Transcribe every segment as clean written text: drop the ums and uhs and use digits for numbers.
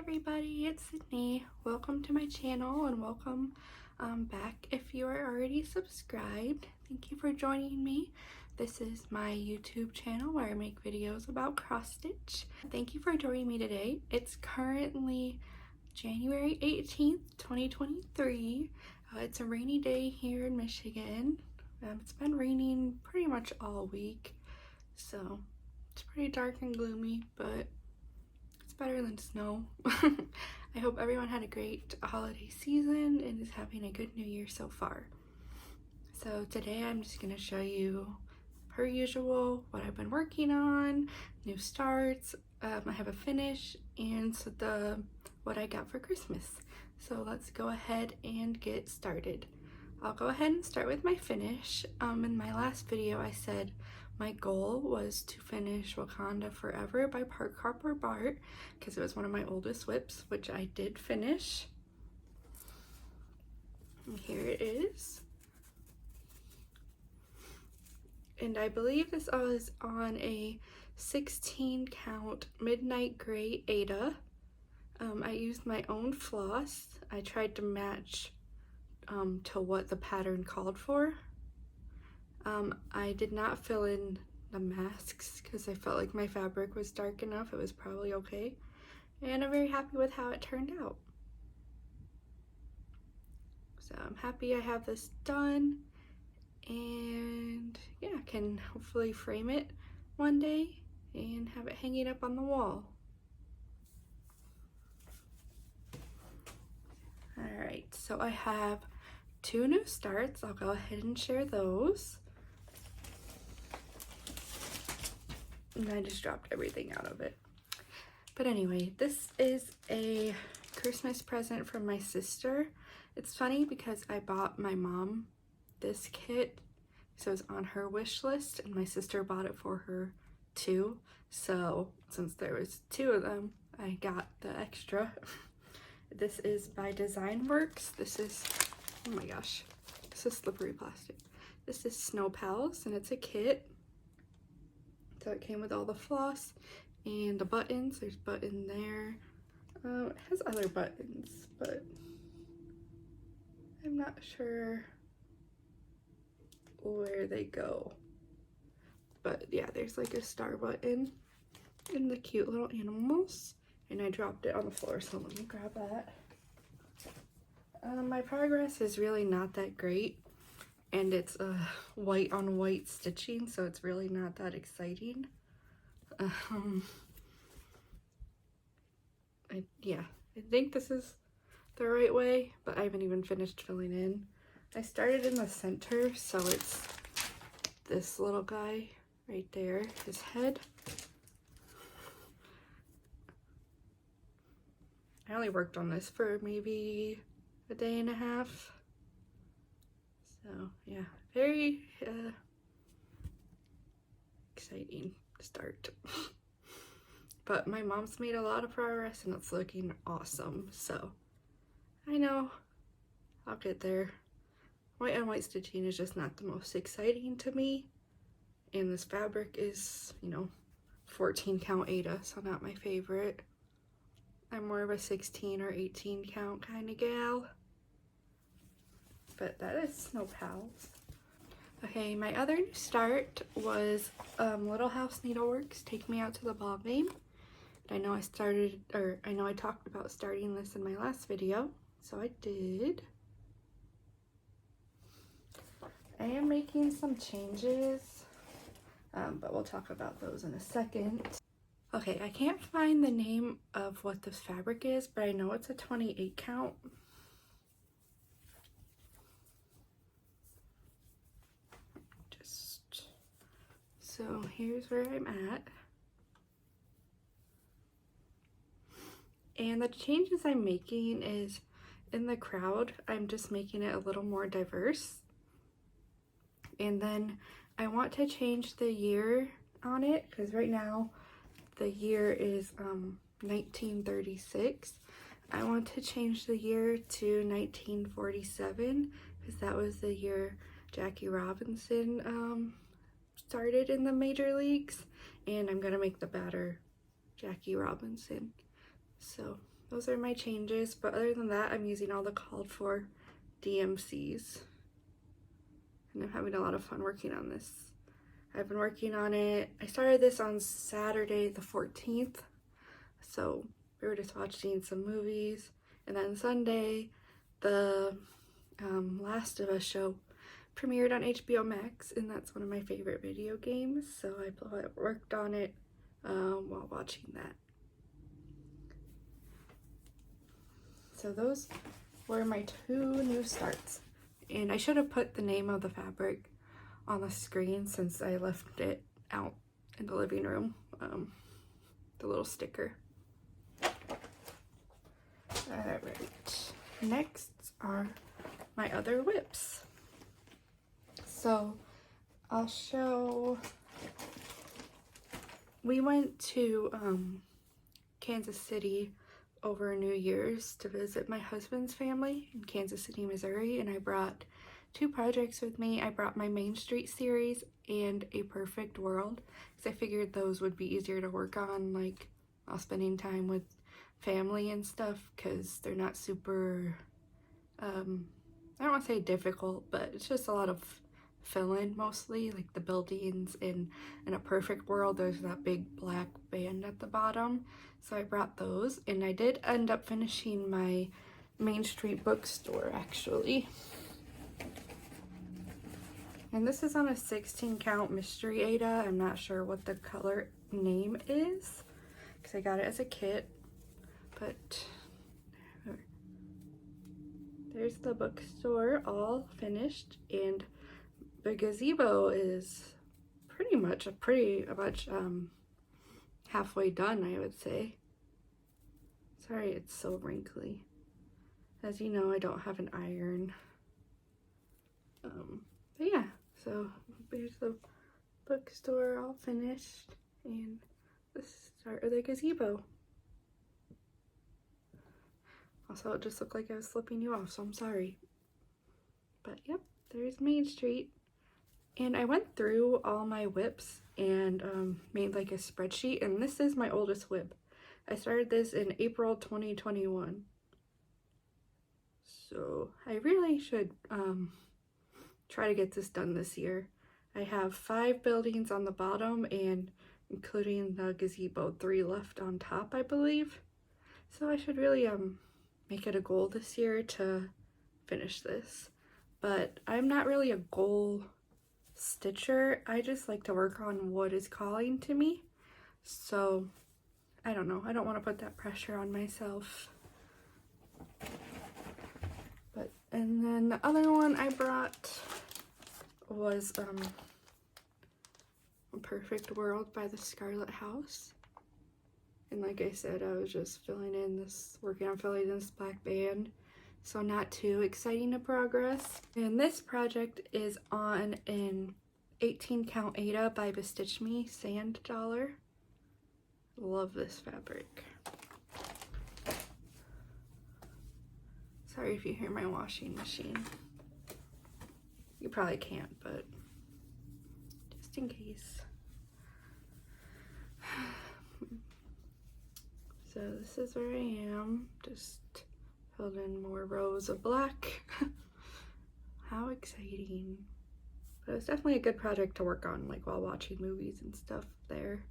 everybody, it's Sydney. Welcome to my channel and welcome back if you are already subscribed. Thank you for joining me. This is my YouTube channel where I make videos about cross stitch. Thank you for joining me today. It's currently January 18th, 2023. It's a rainy day here in Michigan. It's been raining pretty much all week, so it's pretty dark and gloomy, but better than snow. I hope everyone had a great holiday season and is having a good new year so far. So today I'm just going to show you, per usual, what I've been working on, new starts, I have a finish, and what I got for Christmas. So let's go ahead and get started. I'll go ahead and start with my finish. In my last video I said my goal was to finish Wakanda Forever by Park Harper Bart because it was one of my oldest whips, which I did finish. And here it is. And I believe this was on a 16 count Midnight Gray Ada. I used my own floss. I tried to match to what the pattern called for. I did not fill in the masks because I felt like my fabric was dark enough. It was probably okay. And I'm very happy with how it turned out. So I'm happy I have this done. And yeah, I can hopefully frame it one day and have it hanging up on the wall. Alright, so I have two new starts. I'll go ahead and share those. And I just dropped everything out of it. But anyway, this is a Christmas present from my sister. It's funny because I bought my mom this kit, so it's on her wish list, and my sister bought it for her too. So since there was two of them, I got the extra. This is by Design Works. This is, oh my gosh, this is slippery plastic. This is Snow Pals, and it's a kit. So it came with all the floss and the buttons. There's a button there. It has other buttons, but I'm not sure where they go. But yeah, there's like a star button and the cute little animals. And I dropped it on the floor, so let me grab that. My progress is really not that great. And it's white on white stitching, so it's really not that exciting. Yeah, I think this is the right way, but I haven't even finished filling in. I started in the center, so it's this little guy right there, his head. I only worked on this for maybe a day and a half. So yeah, very exciting start. But my mom's made a lot of progress and it's looking awesome. So I know I'll get there. White on white stitching is just not the most exciting to me. And this fabric is, 14 count Ada, so not my favorite. I'm more of a 16 or 18 count kind of gal. But that is Snow Pals. Okay, my other new start was Little House Needleworks Take Me Out to the Ball Game. I know I talked about starting this in my last video, so I did. I am making some changes, but we'll talk about those in a second. Okay, I can't find the name of what this fabric is, but I know it's a 28 count. So here's where I'm at. And the changes I'm making is in the crowd, I'm just making it a little more diverse. And then I want to change the year on it because right now the year is 1936. I want to change the year to 1947 because that was the year Jackie Robinson started in the major leagues, and I'm gonna make the batter Jackie Robinson. So those are my changes, but other than that, I'm using all the called for DMCs. And I'm having a lot of fun working on this. I've been working on it. I started this on Saturday the 14th. So we were just watching some movies. And then Sunday, the Last of Us show premiered on HBO Max. And that's one of my favorite video games. So I worked on it while watching that. So those were my 2 new starts. And I should have put the name of the fabric on the screen since I left it out in the living room, the little sticker. Alright, next are my other whips. So I'll show, we went to Kansas City over New Year's to visit my husband's family in Kansas City, Missouri, and I brought 2 projects with me. I brought my Main Street series and A Perfect World because I figured those would be easier to work on, like while spending time with family and stuff, because they're not super, I don't want to say difficult, but it's just a lot of fill-in mostly, like the buildings. In A Perfect World, there's that big black band at the bottom. So I brought those, and I did end up finishing my Main Street bookstore actually. And this is on a 16 count mystery Ada. I'm not sure what the color name is because I got it as a kit, but there's the bookstore all finished, and the gazebo is pretty much halfway done, I would say. Sorry, it's so wrinkly. As you know, I don't have an iron. But yeah, so there's the bookstore all finished, and the start of the gazebo. Also, it just looked like I was flipping you off, so I'm sorry. But yep, there's Main Street. And I went through all my whips and made like a spreadsheet, and this is my oldest whip. I started this in April 2021. So I really should try to get this done this year. I have 5 buildings on the bottom, and including the gazebo, 3 left on top, I believe. So I should really make it a goal this year to finish this. But I'm not really a goal stitcher. I just like to work on what is calling to me. So I don't know. I don't want to put that pressure on myself. But and then the other one I brought was A Perfect World by the Scarlet House. And like I said, I was just working on filling in this black band. So not too exciting a progress. And this project is on an 18 count Ada by Bestitch Me Sand Dollar. Love this fabric. Sorry if you hear my washing machine. You probably can't, but just in case. So this is where I am. Just filled in more rows of black. How exciting. But it's definitely a good project to work on, like while watching movies and stuff there.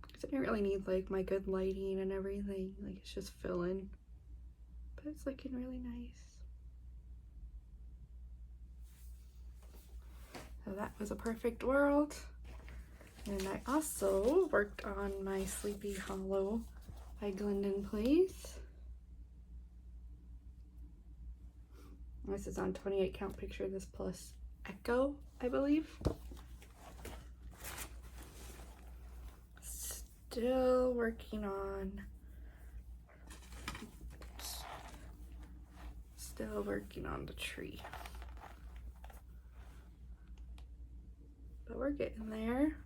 Because I didn't really need like my good lighting and everything. Like it's just fill in. But it's looking really nice. So that was A Perfect World. And I also worked on my Sleepy Hollow by Glendon Place. This is on 28 count picture this plus Echo, I believe. Still working on the tree. But we're getting there.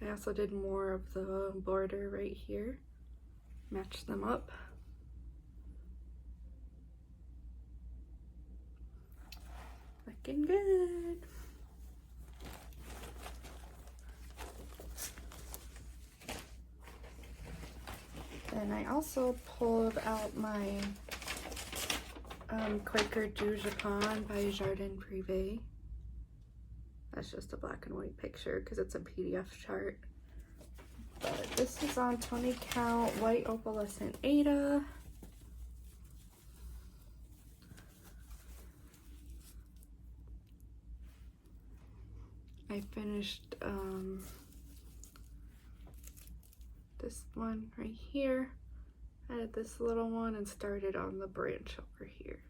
I also did more of the border right here. Matched them up. Looking good. Then I also pulled out my Quaker Du Japon by Jardin Privé. That's just a black and white picture because it's a PDF chart. But this is on 20 count white opalescent Aida. I finished this one right here. I had this little one and started on the branch over here.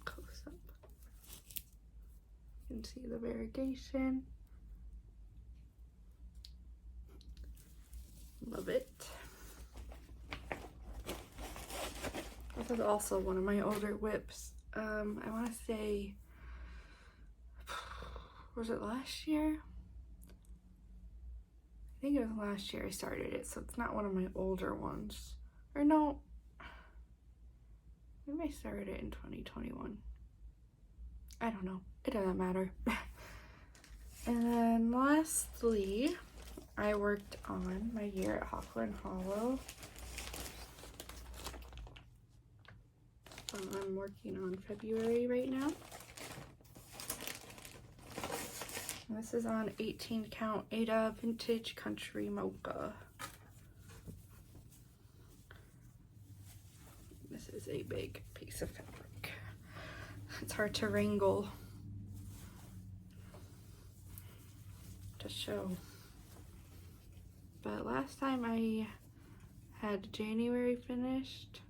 Close up. You can see the variegation. Love it. This is also one of my older whips. I want to say, was it last year? I think it was last year I started it, so it's not one of my older ones. Or no, maybe I started it in 2021. I don't know. It doesn't matter. And then lastly, I worked on my year at Hawthorne Hollow. I'm working on February right now. This is on 18 count Aida Vintage Country Mocha. This is a big piece of fabric. It's hard to wrangle to show. But last time I had January finished,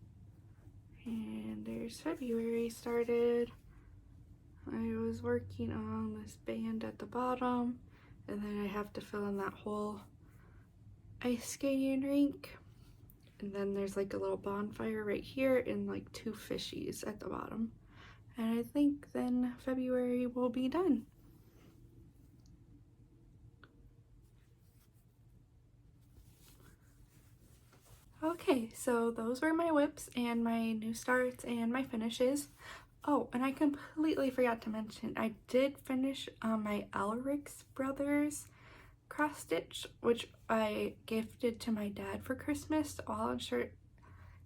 and there's February started. I was working on this band at the bottom, and then I have to fill in that whole ice skating rink. And then there's like a little bonfire right here and like 2 fishies at the bottom. And I think then February will be done. Okay, so those were my whips and my new starts and my finishes. Oh, and I completely forgot to mention, I did finish my Elric's Brothers cross stitch, which I gifted to my dad for Christmas. I'll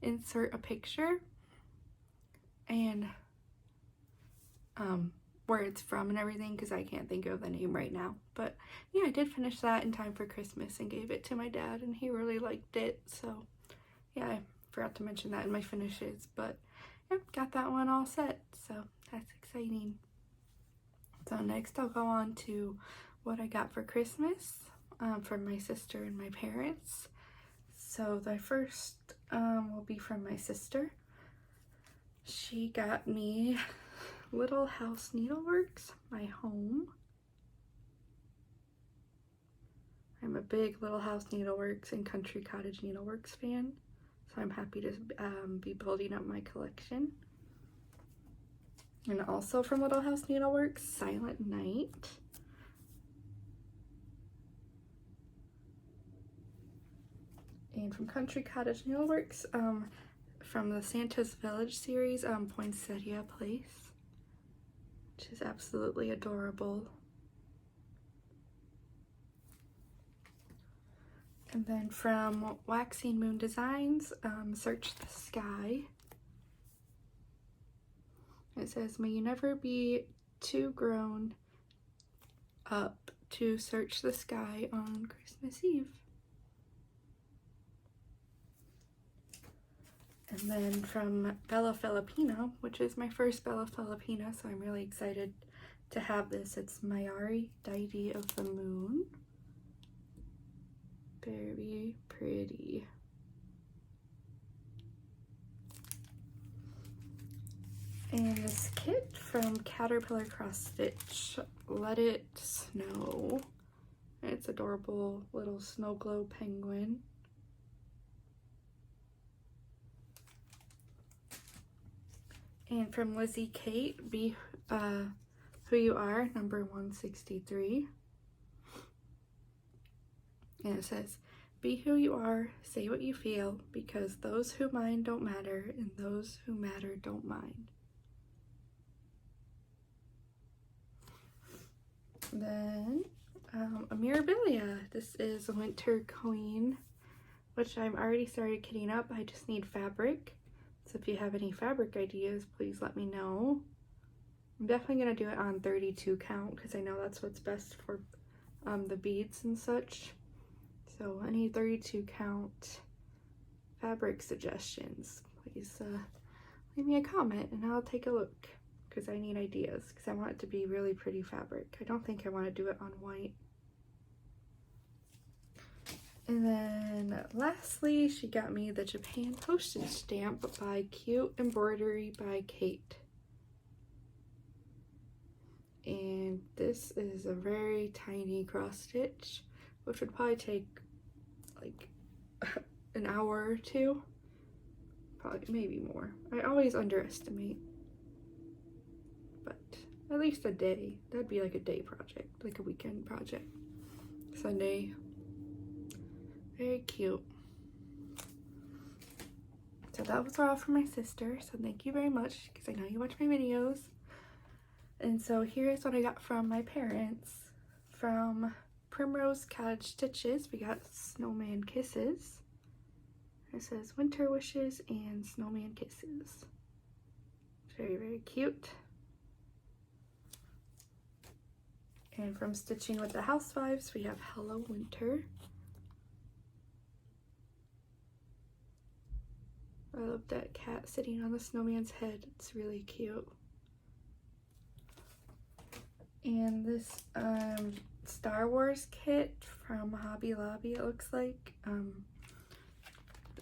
insert a picture and where it's from and everything, because I can't think of the name right now. But yeah, I did finish that in time for Christmas and gave it to my dad, and he really liked it. So yeah, I forgot to mention that in my finishes, but yep, got that one all set, so that's exciting. So next I'll go on to what I got for Christmas from my sister and my parents. So the first will be from my sister. She got me Little House Needleworks, my home. I'm a big Little House Needleworks and Country Cottage Needleworks fan, so I'm happy to be building up my collection. And also from Little House Needleworks, Silent Night. And from Country Cottage Needleworks, from the Santa's Village series, Poinsettia Place, which is absolutely adorable. And then from Waxing Moon Designs, Search the Sky. It says, may you never be too grown up to search the sky on Christmas Eve. And then from Bella Filipino, which is my first Bella Filipina, so I'm really excited to have this. It's Mayari, Deity of the Moon. Very pretty. And this kit from Caterpillar Cross Stitch, Let It Snow. It's adorable little snow globe penguin. And from Lizzie Kate, Be Who You Are, number 163. And it says, be who you are, say what you feel, because those who mind don't matter, and those who matter don't mind. Then a Mirabilia. This is a Winter Queen, which I'm already started kitting up. I just need fabric. So if you have any fabric ideas, please let me know. I'm definitely going to do it on 32 count because I know that's what's best for the beads and such. So any 32 count fabric suggestions, please leave me a comment and I'll take a look because I need ideas because I want it to be really pretty fabric. I don't think I want to do it on white. And then lastly, she got me the Japan postage stamp by Cute Embroidery by Kate. And this is a very tiny cross stitch, which would probably take like an hour or two, probably maybe more. I always underestimate, but at least a day. That'd be like a day project, like a weekend project. Sunday. Very cute. So that was all from my sister, so thank you very much because I know you watch my videos. And so here's what I got from my parents. From Primrose Cottage Stitches, we got Snowman Kisses. It says Winter Wishes and Snowman Kisses. Very, very cute. And from Stitching with the Housewives, we have Hello Winter. I love that cat sitting on the snowman's head. It's really cute. And this Star Wars kit from Hobby Lobby, it looks like.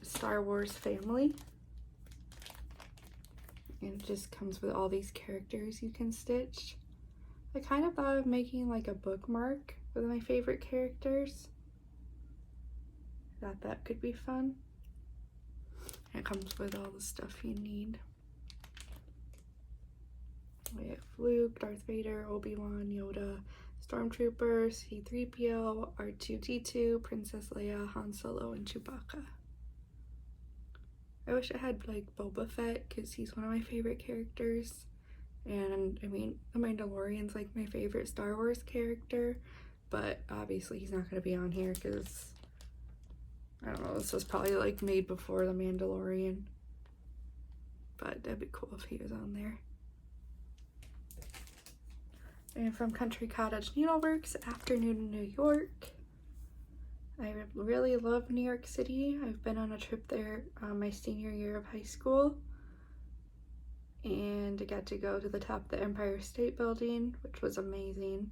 Star Wars family. And it just comes with all these characters you can stitch. I kind of thought of making like a bookmark with my favorite characters. Thought that could be fun. And it comes with all the stuff you need. We have Luke, Darth Vader, Obi-Wan, Yoda, Stormtrooper, C-3PO, R2-D2, Princess Leia, Han Solo, and Chewbacca. I wish I had like Boba Fett because he's one of my favorite characters. And I mean, the Mandalorian's like my favorite Star Wars character, but obviously he's not going to be on here because, I don't know, this was probably like made before the Mandalorian. But that'd be cool if he was on there. And from Country Cottage Needleworks, Afternoon in New York. I really love New York City. I've been on a trip there my senior year of high school. And I got to go to the top of the Empire State Building, which was amazing.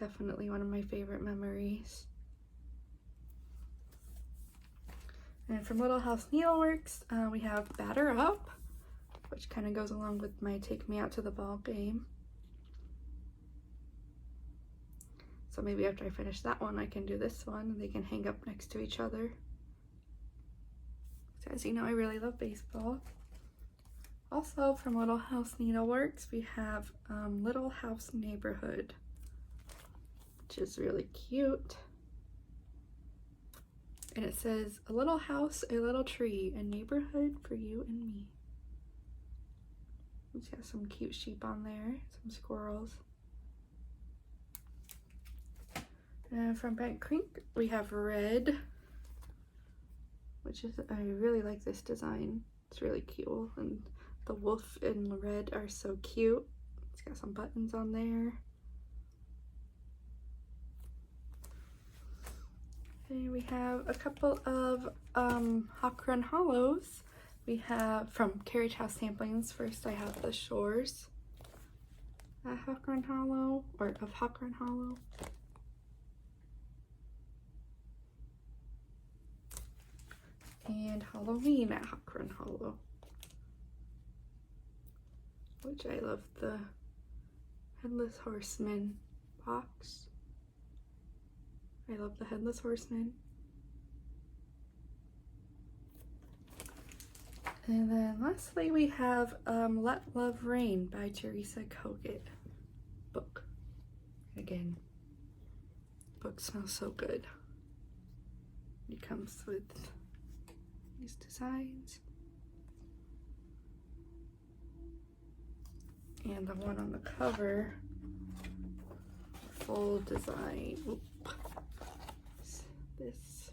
Definitely one of my favorite memories. And from Little House Needleworks, we have Batter Up, which kind of goes along with my Take Me Out to the Ball game. So maybe after I finish that one, I can do this one and they can hang up next to each other. So as you know, I really love baseball. Also from Little House Needleworks, we have Little House Neighborhood, which is really cute. And it says, a little house, a little tree, a neighborhood for you and me. It's got some cute sheep on there, some squirrels. And from Bank Creek, we have Red, which is, I really like this design. It's really cute. And the wolf and red are so cute. It's got some buttons on there. And we have a couple of Hawk Run Hollows. We have from Carriage House Samplings. First I have the Shores at Hawk Run Hollow, or of Hawk Run Hollow. And Halloween at Hawk Run Hollow, which I love the Headless Horseman box. I love the Headless Horseman. And then lastly we have Let Love Rain by Teresa Kogut book. Again, book smells so good. It comes with these designs. And the one on the cover full design. Oop. This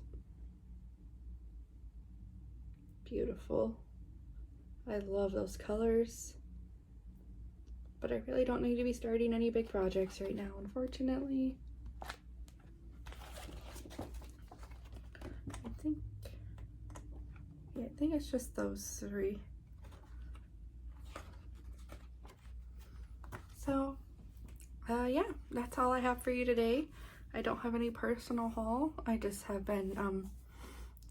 beautiful. I love those colors, but I really don't need to be starting any big projects right now, unfortunately. I think it's just those three. So yeah, that's all I have for you today. I don't have any personal haul. I just have been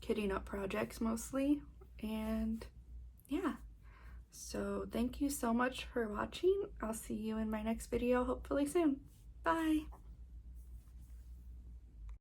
kitting up projects mostly, and yeah. So thank you so much for watching. I'll see you in my next video hopefully soon. Bye!